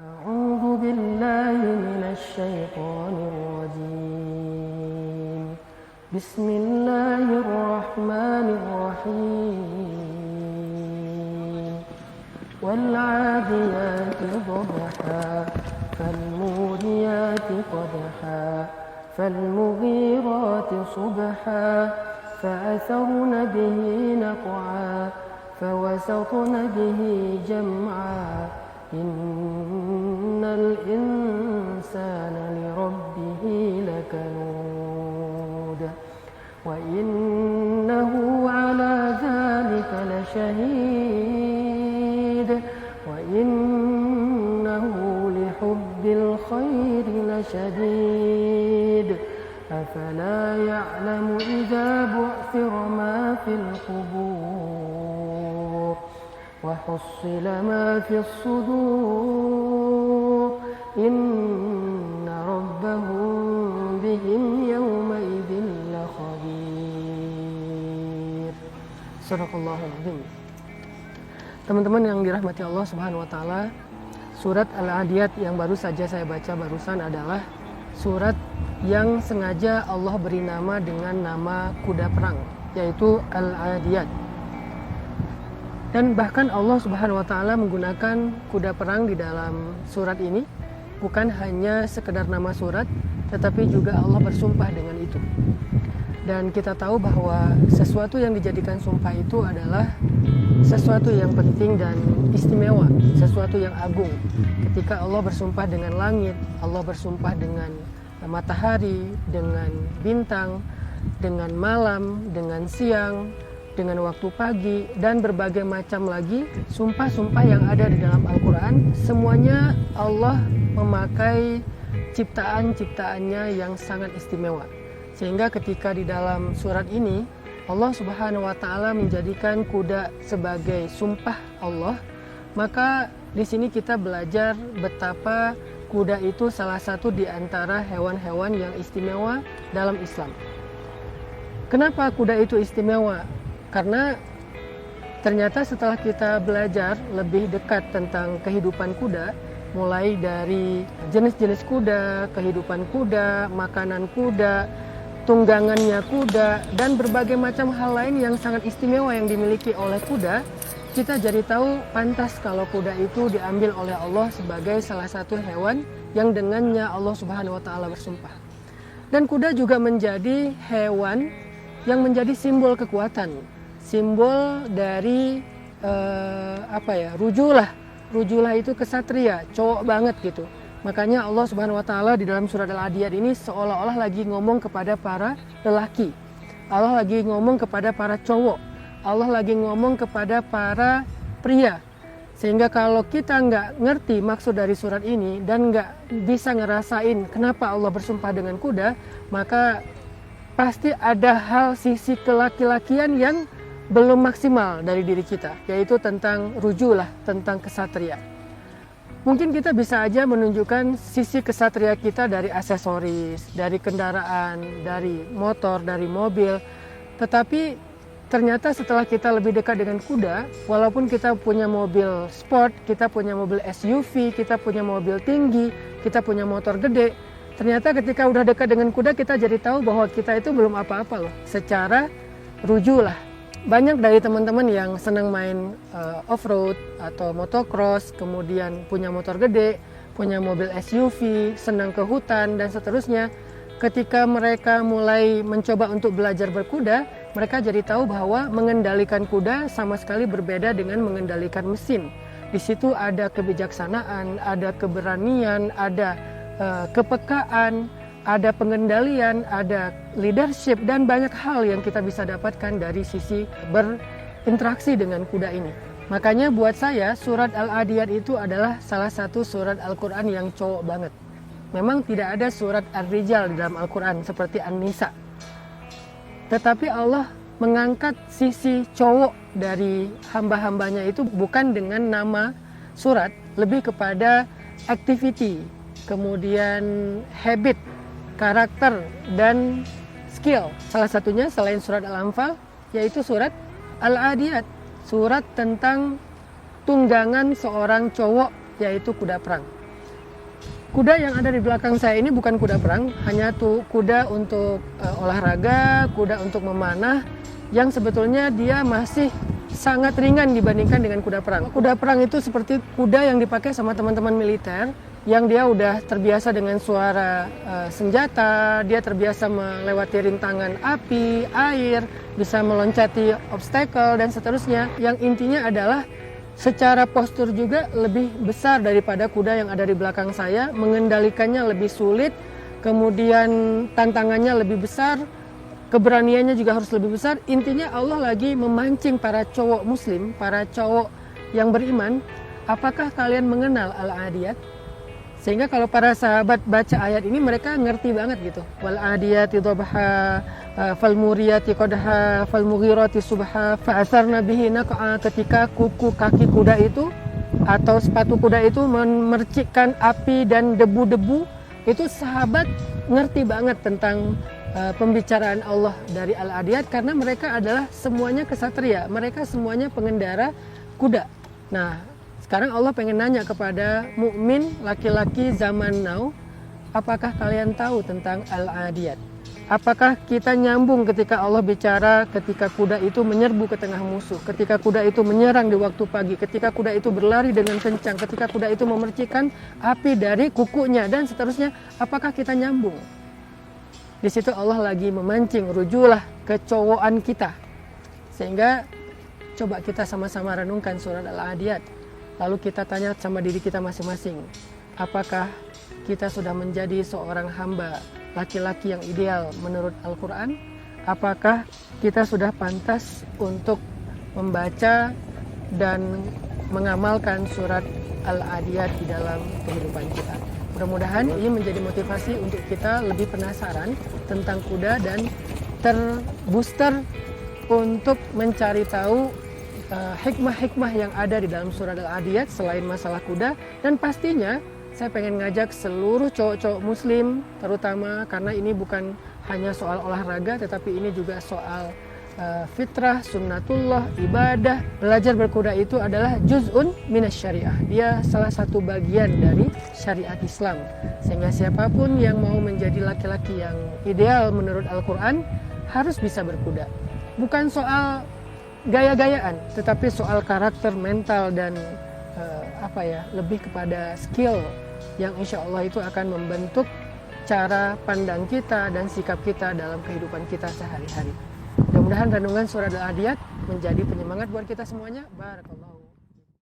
أعوذ بالله من الشيطان الرجيم بسم الله الرحمن الرحيم والعاديات ضبحا فالموريات قدحا فالمغيرات صبحا فأثرن به نقعا فوسطن به جمعا إن الإنسان لربه لكنود وإنه على ذلك لشهيد وإنه لحب الخير لشديد أفلا يعلم إذا بعثر ما في القبور وحصل ما في الصدور إن ربهم بهم يومئذ لخبير. Sadaqallahul Azim. Teman-teman yang dirahmati Allah Subhanahu wa taala, surat Al-Adiyat yang baru saja saya baca barusan adalah surat yang sengaja Allah beri nama dengan nama kuda perang, yaitu Al-Adiyat. Dan bahkan Allah Subhanahu wa taala menggunakan kuda perang di dalam surat ini bukan hanya sekedar nama surat, tetapi juga Allah bersumpah dengan itu. Dan kita tahu bahwa sesuatu yang dijadikan sumpah itu adalah sesuatu yang penting dan istimewa, sesuatu yang agung. Ketika Allah bersumpah dengan langit, Allah bersumpah dengan matahari, dengan bintang, dengan malam, dengan siang, dengan waktu pagi, dan berbagai macam lagi sumpah-sumpah yang ada di dalam Al-Quran, semuanya Allah memakai ciptaan-ciptaannya yang sangat istimewa. Sehingga ketika di dalam surat ini Allah Subhanahu wa taala menjadikan kuda sebagai sumpah Allah, maka di sini kita belajar betapa kuda itu salah satu di antara hewan-hewan yang istimewa dalam Islam. Kenapa kuda itu istimewa? Karena ternyata setelah kita belajar lebih dekat tentang kehidupan kuda, mulai dari jenis-jenis kuda, kehidupan kuda, makanan kuda, tunggangannya kuda, dan berbagai macam hal lain yang sangat istimewa yang dimiliki oleh kuda, kita jadi tahu pantas kalau kuda itu diambil oleh Allah sebagai salah satu hewan yang dengannya Allah Subhanahu wa taala bersumpah. Dan kuda juga menjadi hewan yang menjadi simbol kekuatan, simbol dari rujulah itu kesatria, cowok banget gitu. Makanya Allah Subhanahu wa taala di dalam surat Al-Adiyat ini seolah-olah lagi ngomong kepada para lelaki. Allah lagi ngomong kepada para cowok. Allah lagi ngomong kepada para pria. Sehingga kalau kita nggak ngerti maksud dari surat ini dan nggak bisa ngerasain kenapa Allah bersumpah dengan kuda, maka pasti ada hal sisi kelaki-lakian yang belum maksimal dari diri kita, yaitu tentang rujulah, tentang kesatria. Mungkin kita bisa aja menunjukkan sisi kesatria kita dari aksesoris, dari kendaraan, dari motor, dari mobil. Tetapi ternyata setelah kita lebih dekat dengan kuda, walaupun kita punya mobil sport, kita punya mobil SUV, kita punya mobil tinggi, kita punya motor gede, ternyata ketika udah dekat dengan kuda kita jadi tahu bahwa kita itu belum apa-apa loh, secara rujulah. Banyak dari teman-teman yang senang main off-road atau motocross, kemudian punya motor gede, punya mobil SUV, senang ke hutan, dan seterusnya. Ketika mereka mulai mencoba untuk belajar berkuda, mereka jadi tahu bahwa mengendalikan kuda sama sekali berbeda dengan mengendalikan mesin. Di situ ada kebijaksanaan, ada keberanian, ada kepekaan, ada pengendalian, ada leadership, dan banyak hal yang kita bisa dapatkan dari sisi berinteraksi dengan kuda ini. Makanya buat saya surat Al-Adiyat itu adalah salah satu surat Al-Quran yang cowok banget. Memang tidak ada surat Ar-Rijal di dalam Al-Quran seperti An-Nisa. Tetapi Allah mengangkat sisi cowok dari hamba-hambanya itu bukan dengan nama surat, lebih kepada activity, kemudian habit, karakter, dan skill. Salah satunya selain surat Al-Anfal, yaitu surat Al-Adiyat, surat tentang tunggangan seorang cowok, yaitu kuda perang. Kuda yang ada di belakang saya ini bukan kuda perang, hanya tuh kuda untuk olahraga, kuda untuk memanah, yang sebetulnya dia masih sangat ringan dibandingkan dengan kuda perang. Kuda perang itu seperti kuda yang dipakai sama teman-teman militer, yang dia udah terbiasa dengan suara senjata, dia terbiasa melewati rintangan api, air, bisa meloncati obstacle dan seterusnya. Yang intinya adalah secara postur juga lebih besar daripada kuda yang ada di belakang saya, mengendalikannya lebih sulit, kemudian tantangannya lebih besar, keberaniannya juga harus lebih besar. Intinya Allah lagi memancing para cowok muslim, para cowok yang beriman, apakah kalian mengenal Al-Adiyat? Sehingga kalau para sahabat baca ayat ini mereka ngerti banget gitu. Wal adiyati dhabha fal muriyati qadha fal mughirati subha fa asarna bihi naq'a, ketika kuku kaki kuda itu atau sepatu kuda itu memercikkan api dan debu-debu, itu sahabat ngerti banget tentang pembicaraan Allah dari Al-Adiyat, karena mereka adalah semuanya kesatria, mereka semuanya pengendara kuda. Nah, sekarang Allah pengen nanya kepada mukmin laki-laki zaman now, apakah kalian tahu tentang Al-Adiyat? Apakah kita nyambung ketika Allah bicara ketika kuda itu menyerbu ke tengah musuh, ketika kuda itu menyerang di waktu pagi, ketika kuda itu berlari dengan kencang, ketika kuda itu memercikan api dari kukunya dan seterusnya, apakah kita nyambung? Di situ Allah lagi memancing, rujulah kecowokan kita. Sehingga coba kita sama-sama renungkan surat Al-Adiyat. Lalu kita tanya sama diri kita masing-masing, apakah kita sudah menjadi seorang hamba laki-laki yang ideal menurut Al-Quran? Apakah kita sudah pantas untuk membaca dan mengamalkan surat Al-Adiyat di dalam kehidupan kita? Mudah-mudahan ini menjadi motivasi untuk kita lebih penasaran tentang kuda dan terbooster untuk mencari tahu hikmah-hikmah yang ada di dalam surat Al-Adiyat selain masalah kuda. Dan pastinya saya pengen ngajak seluruh cowok-cowok muslim, terutama karena ini bukan hanya soal olahraga, tetapi ini juga soal fitrah, sunnatullah, ibadah. Belajar berkuda itu adalah juz'un minas syariah, dia salah satu bagian dari syariat Islam. Sehingga siapapun yang mau menjadi laki-laki yang ideal menurut Al-Quran harus bisa berkuda. Bukan soal gaya-gayaan, tetapi soal karakter, mental, dan lebih kepada skill yang insya Allah itu akan membentuk cara pandang kita dan sikap kita dalam kehidupan kita sehari-hari. Mudah-mudahan renungan surat Al-Adiyat menjadi penyemangat buat kita semuanya. Barakallahu.